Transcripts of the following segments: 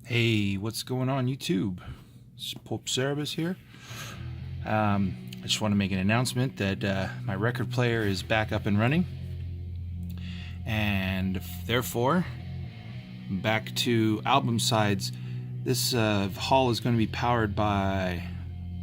Hey, what's going on YouTube? It's Pope Cerebus here. I just want to make an announcement that my record player is back up and running, and therefore back to album sides. This haul is going to be powered by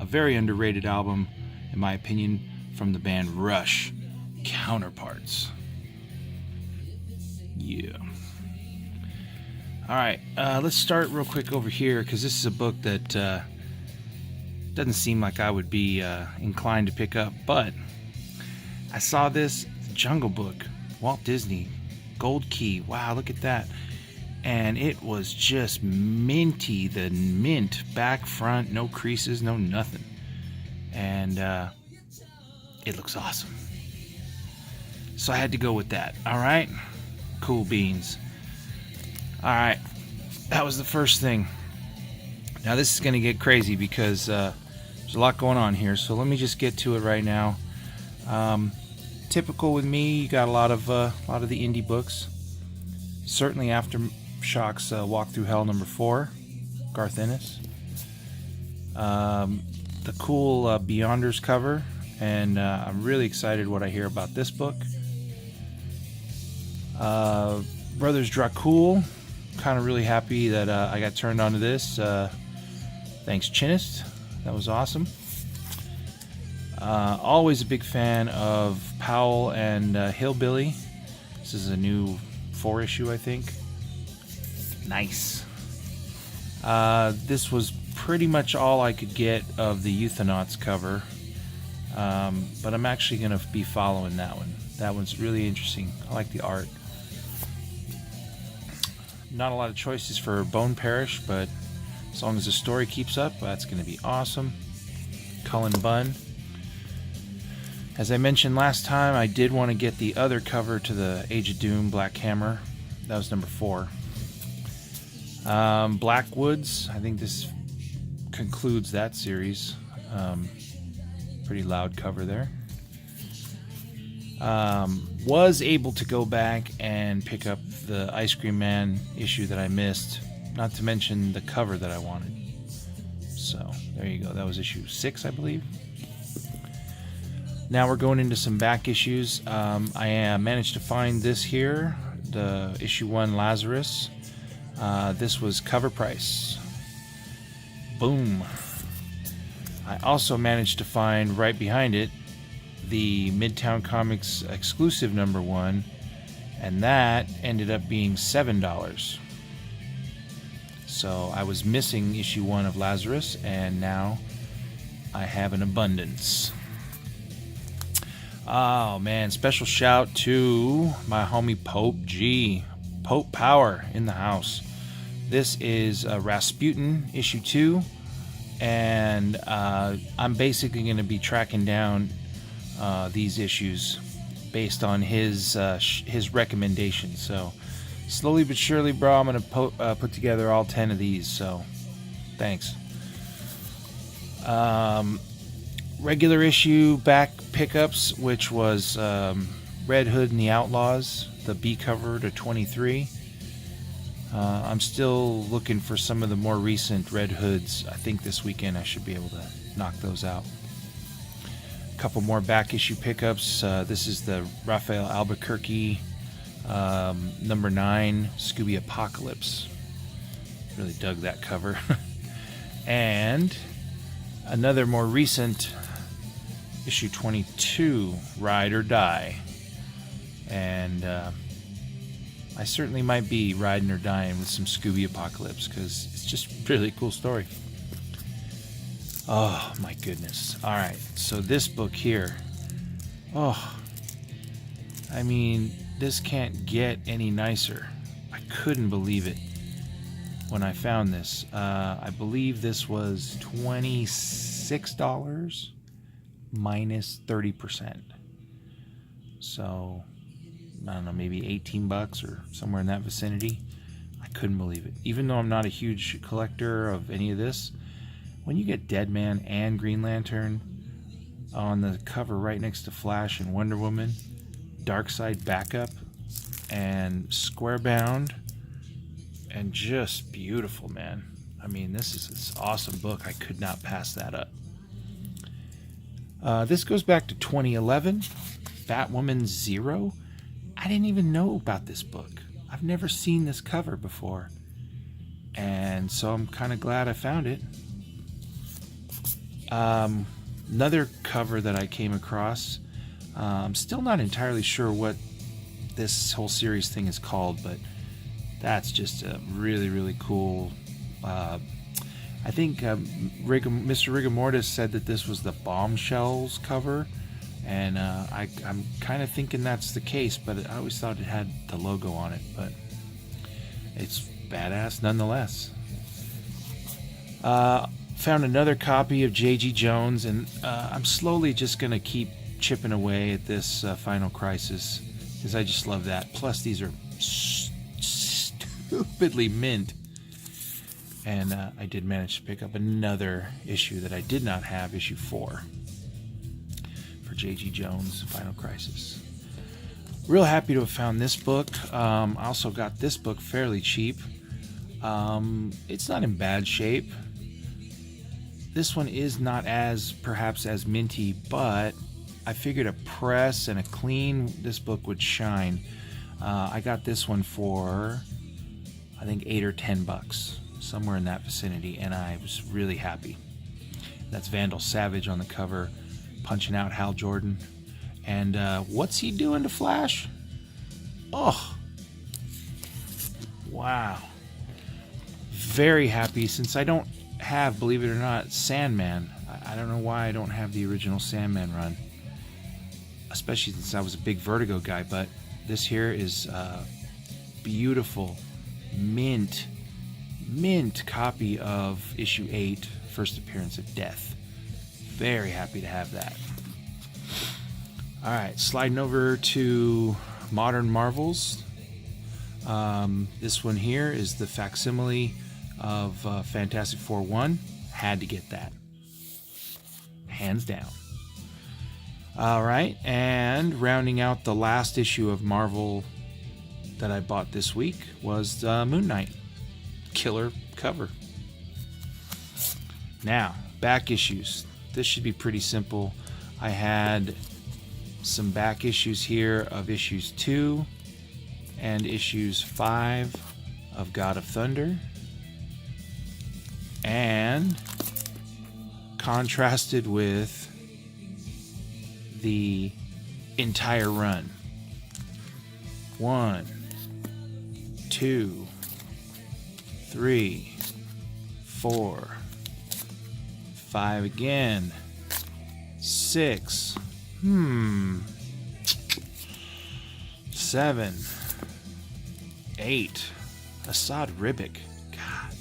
a very underrated album, in my opinion, from the band Rush, Counterparts. Yeah. Alright, let's start real quick over here, because this is a book that doesn't seem like I would be inclined to pick up, but I saw this Jungle Book, Walt Disney, Gold Key. Wow, look at that. And it was just minty, the mint, back, front, no creases, no nothing. And it looks awesome. So I had to go with that, alright? Cool beans. Alright, that was the first thing. Now this is going to get crazy because there's a lot going on here, so let me just get to it right now. Typical with me, you got a lot of the indie books. Certainly Aftershocks Walk Through Hell #4, Garth Ennis. The cool Beyonders cover, and I'm really excited what I hear about this book. Brothers Dracul. Kind of really happy that I got turned on to this. Thanks, Chinist. That was awesome. Always a big fan of Powell and Hillbilly. This is a new 4-issue, I think. Nice. This was pretty much all I could get of the Euthonauts cover, but I'm actually going to be following that one. That one's really interesting. I like the art. Not a lot of choices for Bone Parish, but as long as the story keeps up, that's going to be awesome. Cullen Bunn. As I mentioned last time, I did want to get the other cover to the Age of Doom Black Hammer. That was #4. Blackwoods. I think this concludes that series. Pretty loud cover there. Was able to go back and pick up the Ice Cream Man issue that I missed, not to mention the cover that I wanted. So there you go. That was issue 6, I believe. Now we're going into some back issues. I managed to find this here, the issue 1 Lazarus. This was cover price. Boom. I also managed to find right behind it the Midtown Comics exclusive #1, and that ended up being $7. So I was missing issue 1 of Lazarus, and now I have an abundance. Oh man, special shout to my homie Pope G. Pope Power in the house. This is Rasputin issue 2, and I'm basically going to be tracking down these issues based on his recommendations. So slowly but surely, bro, I'm gonna put together all 10 of these. So thanks. Regular issue back pickups, which was Red Hood and the Outlaws, the B cover to 23. I'm still looking for some of the more recent Red Hoods. I think this weekend I should be able to knock those out. Couple more back issue pickups. This is the Raphael Albuquerque #9 Scooby Apocalypse. Really dug that cover. And another more recent issue 22, Ride or Die. And I certainly might be riding or dying with some Scooby Apocalypse, because it's just a really cool story. Oh my goodness. Alright, so this book here. Oh, I mean, this can't get any nicer. I couldn't believe it when I found this. I believe this was $26 minus 30%. So, I don't know, maybe 18 bucks or somewhere in that vicinity. I couldn't believe it. Even though I'm not a huge collector of any of this, when you get Deadman and Green Lantern on the cover right next to Flash and Wonder Woman, Darkseid backup, and Squarebound, and just beautiful, man. I mean, this is this awesome book. I could not pass that up. This goes back to 2011, Batwoman Zero. I didn't even know about this book. I've never seen this cover before, and so I'm kind of glad I found it. Another cover that I came across, I'm still not entirely sure what this whole series thing is called, but that's just a really, really cool. I think Mr. Rigamortis said that this was the Bombshells cover, and I'm kind of thinking that's the case, but I always thought it had the logo on it, but it's badass nonetheless. Found another copy of J.G. Jones, and I'm slowly just going to keep chipping away at this Final Crisis, because I just love that. Plus, these are stupidly mint. And I did manage to pick up another issue that I did not have, issue 4, for J.G. Jones, Final Crisis. Real happy to have found this book. I also got this book fairly cheap. It's not in bad shape. This one is not perhaps as minty, but I figured a press and a clean, this book would shine. I got this one for, I think, $8 or $10. Somewhere in that vicinity, and I was really happy. That's Vandal Savage on the cover, punching out Hal Jordan. And what's he doing to Flash? Oh, wow. Very happy, since I don't have, believe it or not, Sandman. I don't know why I don't have the original Sandman run, especially since I was a big Vertigo guy, but this here is beautiful, mint copy of issue 8, first appearance of Death. Very happy to have that. Alright, sliding over to Modern Marvels. This one here is the facsimile of Fantastic Four 1. Had to get that. Hands down. Alright, and rounding out the last issue of Marvel that I bought this week was Moon Knight. Killer cover. Now, back issues. This should be pretty simple. I had some back issues here of issues 2 and issues 5 of God of Thunder, and contrasted with the entire run. 1, 2, 3, 4, 5 again, 6, 7, 8, Assad Ribic, God.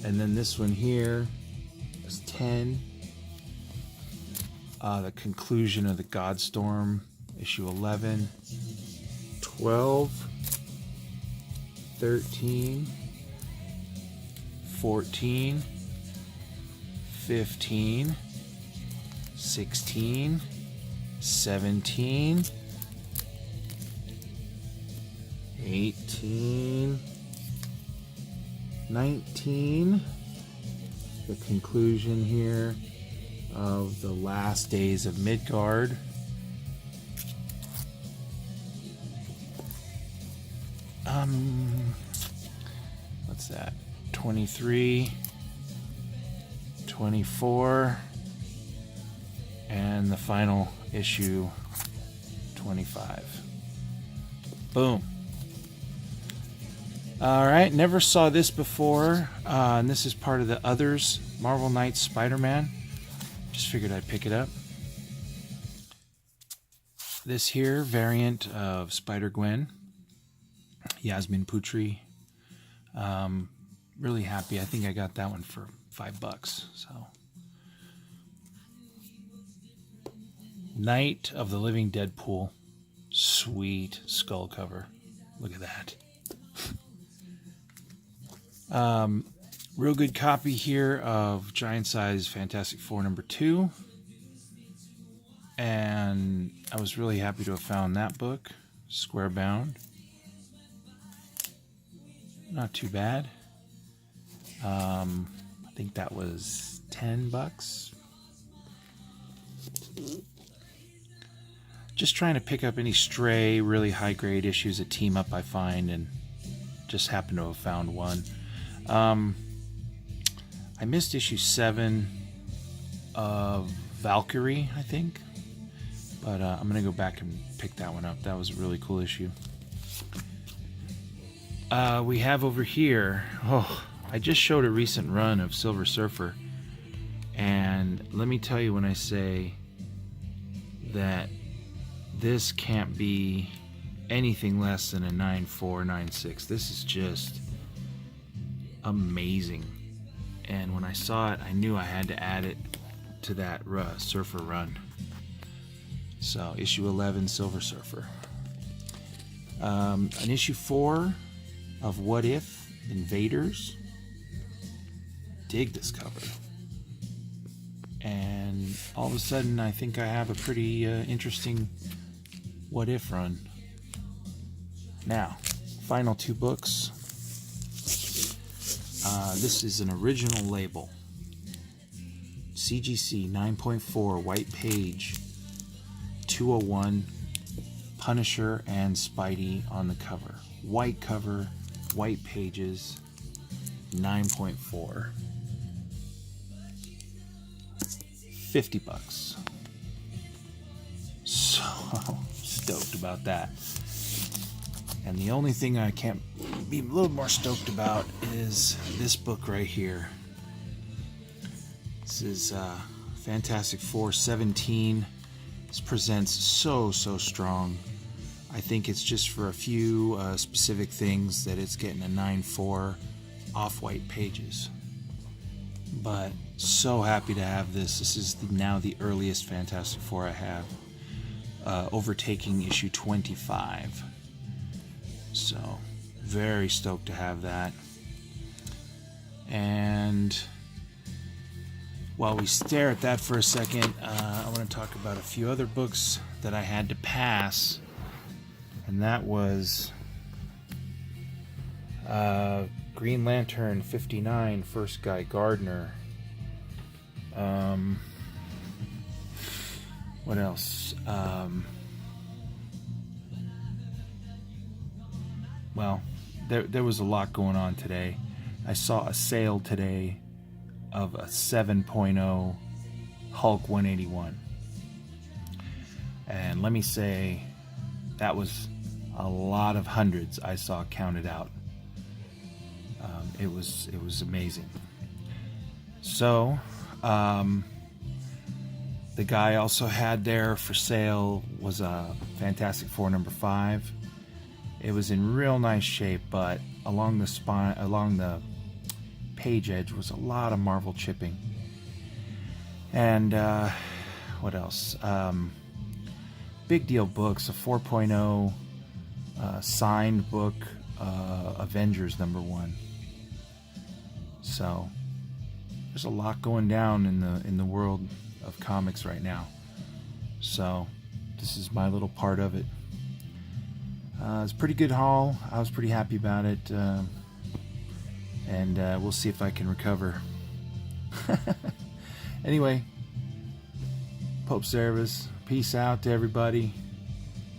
And then this one here is 10, the conclusion of the Godstorm, issue 11, 12, 13, 14, 15, 16, 17, 18, 19, the conclusion here of the last days of Midgard, what's that, 23, 24, and the final issue, 25. Boom. Alright, never saw this before, and this is part of the Others Marvel Knights Spider-Man. Just figured I'd pick it up. This here, variant of Spider-Gwen, Yasmin Putri. Really happy. I think I got that one for $5. So, Night of the Living Deadpool. Sweet skull cover. Look at that. Real good copy here of Giant Size Fantastic Four number 2. And I was really happy to have found that book, square bound. not too bad. I think that was $10. Just trying to pick up any stray, really high-grade issues at Team Up I find, and just happen to have found one. I missed issue 7 of Valkyrie, I think, but I'm gonna go back and pick that one up. That was a really cool issue. We have over here, I just showed a recent run of Silver Surfer, and let me tell you when I say that this can't be anything less than a 9.4, 9.6. This is just amazing. And when I saw it, I knew I had to add it to that Surfer run. So, issue 11, Silver Surfer. An issue 4 of What If Invaders. Dig this cover. And all of a sudden, I think I have a pretty interesting What If run. Now, final 2 books. This is an original label. CGC 9.4 white page 201, Punisher and Spidey on the cover. White cover, white pages, 9.4. $50. So stoked about that. And the only thing I can't be a little more stoked about is this book right here. This is Fantastic Four 17. This presents so strong. I think it's just for a few specific things that it's getting a 9.4 off-white pages. But so happy to have this. This is now the earliest Fantastic Four I have, overtaking issue 25. So, very stoked to have that. And while we stare at that for a second, I want to talk about a few other books that I had to pass. And that was Green Lantern 59, First Guy Gardner. What else? Well, there was a lot going on today. I saw a sale today of a 7.0 Hulk 181. And let me say, that was a lot of hundreds I saw counted out. It was amazing. So, the guy also had there for sale was a Fantastic Four number 5. It was in real nice shape, but along the spine, along the page edge, was a lot of Marvel chipping. And what else? Big Deal Books, a 4.0 signed book, Avengers number 1. So there's a lot going down in the world of comics right now. So this is my little part of it. It's a pretty good haul. I was pretty happy about it. And we'll see if I can recover. Anyway, Pope Servus, peace out to everybody,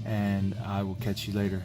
and I will catch you later.